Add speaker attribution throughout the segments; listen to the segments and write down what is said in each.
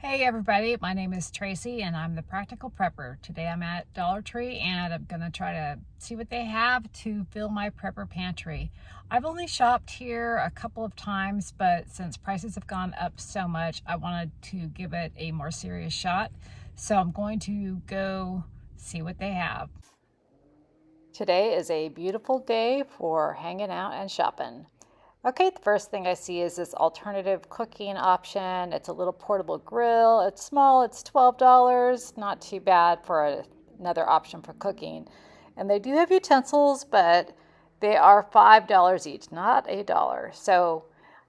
Speaker 1: Hey everybody, my name is Tracy and I'm the Practical Prepper. Today I'm at Dollar Tree and I'm going to try to see what they have to fill my prepper pantry. I've only shopped here a couple of times, but since prices have gone up so much, I wanted to give it a more serious shot. So I'm going to go see what they have. Today is a beautiful day for hanging out and shopping. Okay, the first thing I see is this alternative cooking option. It's a little portable grill. It's small, it's $12. Not too bad for another option for cooking. And they do have utensils, but they are $5 each, not $1. So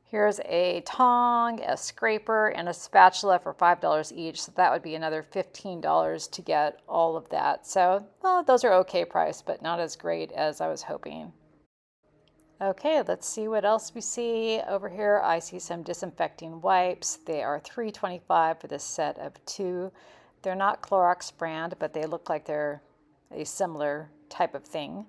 Speaker 1: here's a tong, a scraper, and a spatula for $5 each. So that would be another $15 to get all of that. So well, those are okay price, but not as great as I was hoping. Okay, let's see what else we see. Over here, I see some disinfecting wipes. They are $3.25 for this set of two. They're not Clorox brand, but they look like they're a similar type of thing.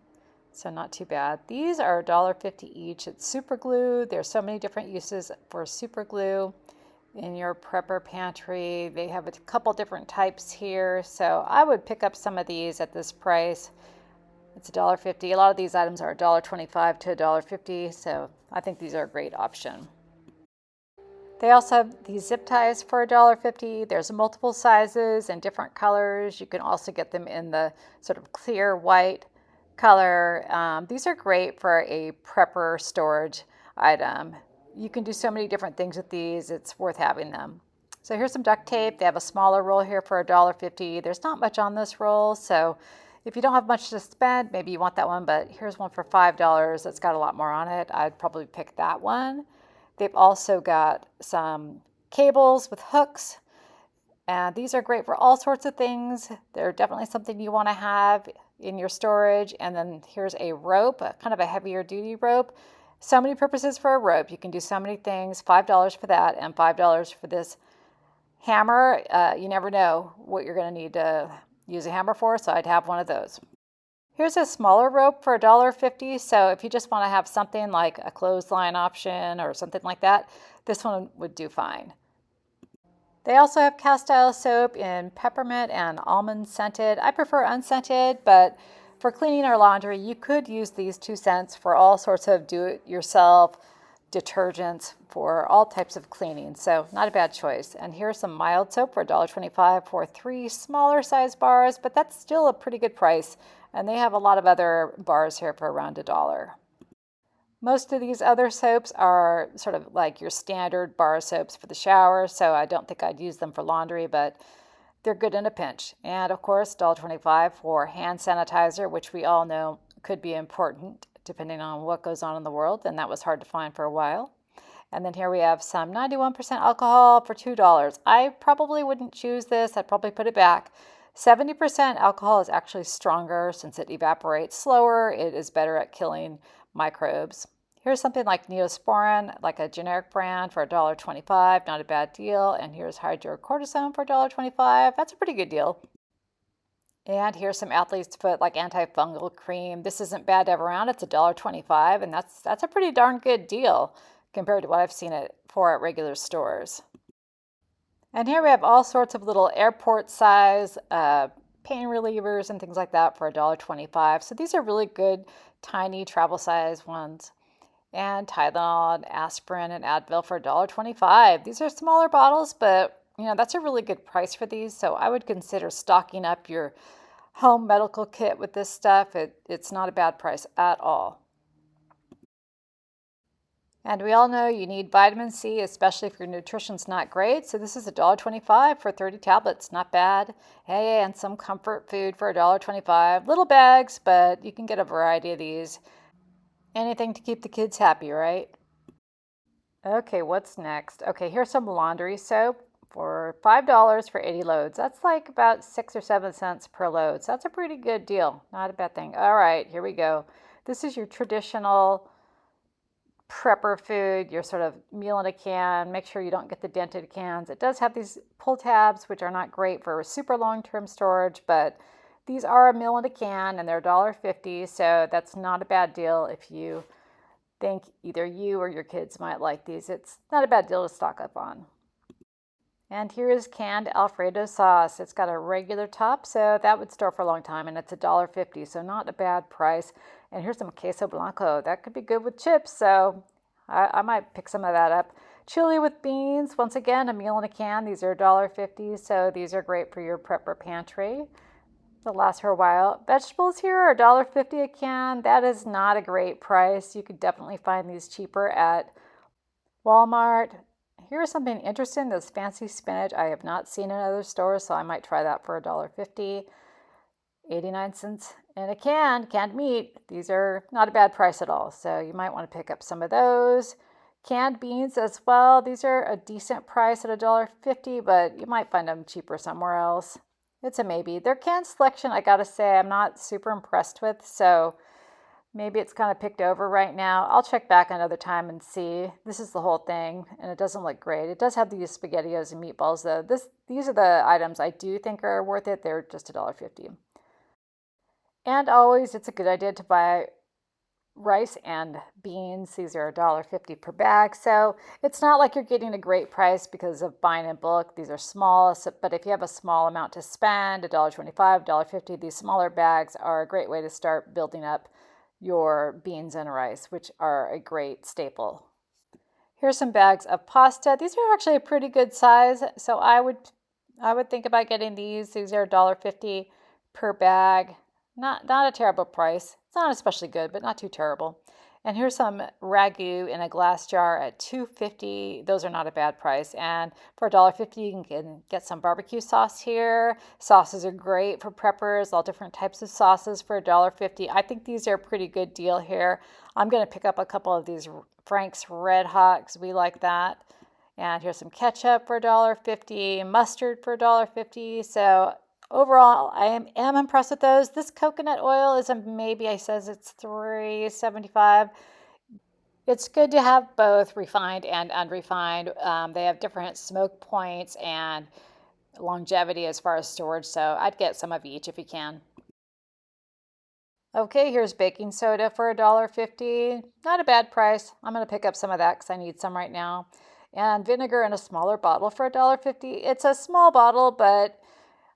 Speaker 1: So not too bad. These are $1.50 each. It's super glue. There's so many different uses for super glue in your prepper pantry. They have a couple different types here. So I would pick up some of these at this price. It's $1.50. A lot of these items are $1.25 to $1.50, so I think these are a great option. They also have these zip ties for $1.50. There's multiple sizes and different colors. You can also get them in the sort of clear white color. These are great for a prepper storage item. You can do so many different things with these. It's worth having them. So here's some duct tape. They have a smaller roll here for $1.50. There's not much on this roll, so if you don't have much to spend, maybe you want that one, but here's one for $5 that's got a lot more on it. I'd probably pick that one. They've also got some cables with hooks, and these are great for all sorts of things. They're definitely something you want to have in your storage. And then here's a rope, kind of a heavier duty rope. So many purposes for a rope. You can do so many things. $5 for that and $5 for this hammer. You never know what you're going to need to use a hammer for, so I'd have one of those. Here's a smaller rope for $1.50, so if you just want to have something like a clothesline option or something like that, this one would do fine. They also have cast-iron soap in peppermint and almond scented. I prefer unscented, but for cleaning our laundry, you could use these 2 cents for all sorts of do-it-yourself detergents for all types of cleaning, so not a bad choice. And here's some mild soap for $1.25 for 3 smaller size bars, but that's still a pretty good price. And they have a lot of other bars here for around $1. Most of these other soaps are sort of like your standard bar soaps for the shower, so I don't think I'd use them for laundry, but they're good in a pinch. And of course, $1.25 for hand sanitizer, which we all know could be important depending on what goes on in the world, and that was hard to find for a while. And then here we have some 91% alcohol for $2. I probably wouldn't choose this. I'd probably put it back. 70% alcohol is actually stronger since it evaporates slower. It is better at killing microbes. Here's something like Neosporin, like a generic brand for $1.25, not a bad deal. And here's hydrocortisone for $1.25. That's a pretty good deal. And here's some athlete's foot, like antifungal cream. This isn't bad to have around. It's $1.25, and that's a pretty darn good deal compared to what I've seen it for at regular stores. And here we have all sorts of little airport size pain relievers and things like that for $1.25. So these are really good, tiny travel size ones. And Tylenol, and aspirin, and Advil for $1.25. These are smaller bottles, but that's a really good price for these. So I would consider stocking up your home medical kit with this stuff. It's not a bad price at all. And we all know you need vitamin C, especially if your nutrition's not great. So this is $1.25 for 30 tablets. Not bad. Hey, and some comfort food for $1.25. Little bags, but you can get a variety of these. Anything to keep the kids happy, right? Okay, what's next? Okay, here's some laundry soap for $5 for 80 loads. That's like about 6 or 7 cents per load. So that's a pretty good deal. Not a bad thing. All right, here we go. This is your traditional prepper food, your sort of meal in a can. Make sure you don't get the dented cans. It does have these pull tabs, which are not great for super long-term storage, but these are a meal in a can and they're $1.50, so that's not a bad deal if you think either you or your kids might like these. It's not a bad deal to stock up on. And here is canned Alfredo sauce. It's got a regular top, so that would store for a long time, and it's $1.50, so not a bad price. And here's some queso blanco. That could be good with chips, so I might pick some of that up. Chili with beans, once again, a meal in a can. These are $1.50, so these are great for your prepper pantry. They'll last for a while. Vegetables here are $1.50 a can. That is not a great price. You could definitely find these cheaper at Walmart. Here's something interesting, this fancy spinach. I have not seen in other stores, so I might try that for $1.50. 89 cents in a can, canned meat. These are not a bad price at all, so you might want to pick up some of those. Canned beans as well. These are a decent price at $1.50, but you might find them cheaper somewhere else. It's a maybe. Their canned selection, I gotta say, I'm not super impressed with, so maybe it's kind of picked over right now. I'll check back another time and see. This is the whole thing, and it doesn't look great. It does have these SpaghettiOs and meatballs, though. These are the items I do think are worth it. They're just $1.50. And always, it's a good idea to buy rice and beans. These are $1.50 per bag. So it's not like you're getting a great price because of buying in bulk. These are small, but if you have a small amount to spend, $1.25, $1.50, these smaller bags are a great way to start building up your beans and rice, which are a great staple. Here's some bags of pasta. These are actually a pretty good size, so I would think about getting these. These are $1.50 per bag. Not a terrible price. It's not especially good, but not too terrible. And here's some ragu in a glass jar at $2.50. Those are not a bad price. And for $1.50, you can get some barbecue sauce here. Sauces are great for preppers, all different types of sauces for $1.50. I think these are a pretty good deal here. I'm going to pick up a couple of these Frank's Red Hot because we like that. And here's some ketchup for $1.50, mustard for $1.50. So overall, I am impressed with those. This coconut oil is a maybe. I says it's $3.75. It's good to have both refined and unrefined. They have different smoke points and longevity as far as storage, so I'd get some of each if you can. Okay, here's baking soda for $1.50. Not a bad price. I'm going to pick up some of that because I need some right now. And vinegar in a smaller bottle for $1.50. It's a small bottle, but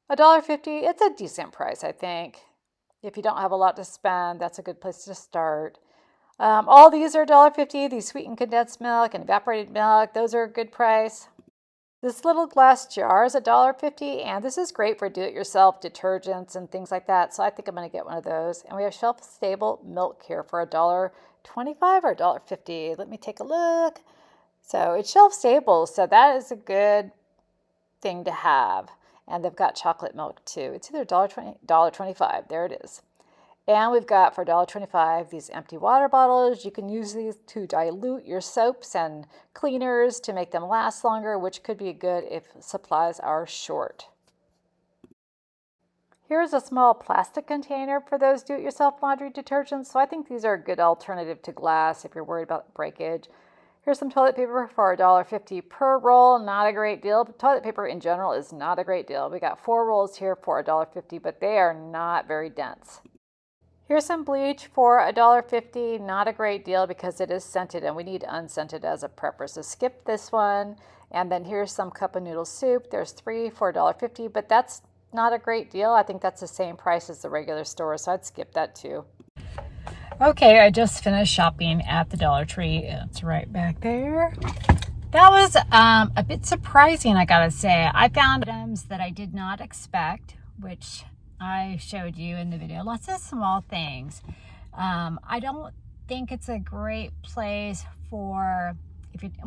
Speaker 1: $1.50, it's a decent price, I think. If you don't have a lot to spend, that's a good place to start. All these are $1.50. These sweetened condensed milk and evaporated milk, those are a good price. This little glass jar is $1.50, and this is great for do-it-yourself detergents and things like that, so I think I'm going to get one of those. And we have shelf-stable milk here for $1.25 or $1.50. Let me take a look. So it's shelf-stable, so that is a good thing to have. And they've got chocolate milk too. It's either $1.20, $1.25. There it is. And we've got for $1.25 these empty water bottles. You can use these to dilute your soaps and cleaners to make them last longer, which could be good if supplies are short. Here's a small plastic container for those do-it-yourself laundry detergents. So I think these are a good alternative to glass if you're worried about breakage. Here's some toilet paper for $1.50 per roll. Not a great deal, but toilet paper in general is not a great deal. We got 4 rolls here for $1.50, but they are not very dense. Here's some bleach for $1.50. Not a great deal because it is scented and we need unscented as a prepper. So skip this one. And then here's some cup of noodle soup. There's 3 for $1.50, but that's not a great deal. I think that's the same price as the regular store, so I'd skip that too. Okay, I just finished shopping at the Dollar Tree. It's right back there. That was a bit surprising, I gotta say. I found items that I did not expect, which I showed you in the video. Lots of small things. I don't think it's a great place for,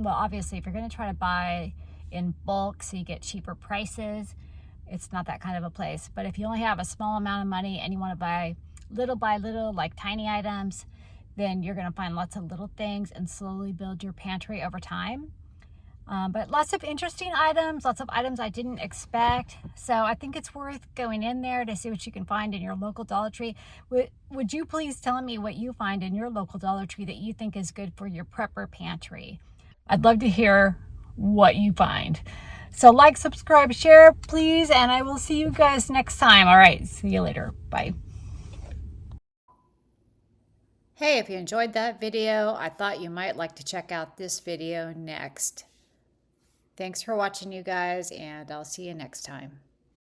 Speaker 1: obviously, if you're going to try to buy in bulk so you get cheaper prices, it's not that kind of a place. But if you only have a small amount of money and you want to buy little by little, like tiny items, then you're going to find lots of little things and slowly build your pantry over time. But lots of interesting items, lots of items I didn't expect. So I think it's worth going in there to see what you can find in your local Dollar Tree. Would you please tell me what you find in your local Dollar Tree that you think is good for your prepper pantry? I'd love to hear what you find. So like, subscribe, share, please, and I will see you guys next time. All right, see you later. Bye. Hey, if you enjoyed that video, I thought you might like to check out this video next.
Speaker 2: Thanks for watching, you guys, and I'll see you next time.